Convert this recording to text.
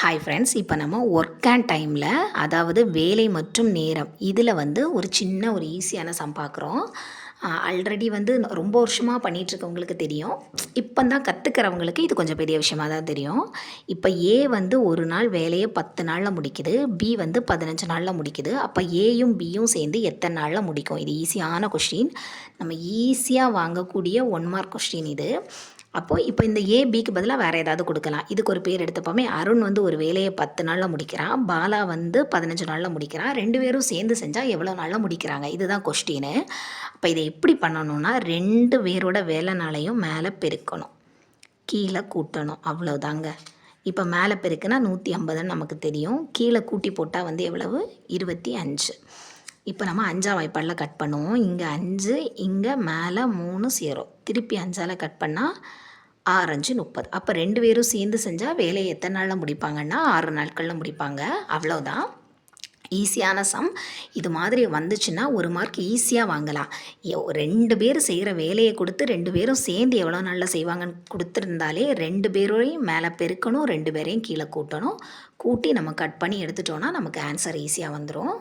Hi friends, இப்போ நம்ம work and டைமில், அதாவது வேலை மற்றும் நேரம், இதில் வந்து ஒரு சின்ன ஒரு ஈஸியான சம் பார்க்குறோம். ஆல்ரெடி வந்து ரொம்ப வருஷமாக பண்ணிகிட்ருக்கவங்களுக்கு தெரியும். இப்போ தான் கற்றுக்கிறவங்களுக்கு இது கொஞ்சம் பெரிய விஷயமாக தான் தெரியும். இப்போ ஏ வந்து ஒரு நாள் வேலையை 10 நாளில் முடிக்குது, பி வந்து 15 நாளில் முடிக்குது. அப்போ ஏயும் பியும் சேர்ந்து எத்தனை நாளில் முடிக்கும்? இது ஈஸியான கொஸ்டின். நம்ம ஈஸியாக வாங்கக்கூடிய 1 மார்க் கொஸ்டின் இது. அப்போது இப்போ இந்த ஏ பிக்கு பதிலாக வேறு ஏதாவது கொடுக்கலாம். இதுக்கு ஒரு பேர் எடுத்துப்போமே. அருண் வந்து ஒரு வேலையை 10 நாளில் முடிக்கிறான், பாலா வந்து 15 நாளில் முடிக்கிறான். 2 பேரும் சேர்ந்து செஞ்சால் எவ்வளோ நாளில் முடிக்கிறாங்க? இதுதான் கொஸ்டின்னு. அப்போ இதை எப்படி பண்ணணும்னா, 2 பேரோட வேலை நாளையும் மேலே பெருக்கணும், கீழே கூட்டணும், அவ்வளோதாங்க. இப்போ மேலே பெருக்குனா 150ன்னு நமக்கு தெரியும். கீழே கூட்டி போட்டால் வந்து எவ்வளவு? 25. இப்போ நம்ம 5ஆம் வாய்ப்பாடில் கட் பண்ணுவோம். இங்கே 5, இங்கே மேலே 3 0. திருப்பி 5ஆல் கட் பண்ணால் 6 5 30. அப்போ 2 பேரும் சேர்ந்து செஞ்சால் வேலையை எத்தனை நாளில் முடிப்பாங்கன்னா 6 நாட்களில் முடிப்பாங்க. அவ்வளோதான். ஈஸியான சம். இது மாதிரி வந்துச்சுன்னா 1 மார்க் ஈஸியாக வாங்கலாம். 2 பேர் செய்கிற வேலையை கொடுத்து 2 பேரும் சேர்ந்து எவ்வளோ நாளில் செய்வாங்கன்னு கொடுத்துருந்தாலே 2 பேரையும் மேலே பெருக்கணும், 2 பேரையும் கீழே கூட்டணும். கூட்டி நம்ம கட் பண்ணி எடுத்துட்டோன்னா நமக்கு ஆன்சர் ஈஸியாக வந்துடும்.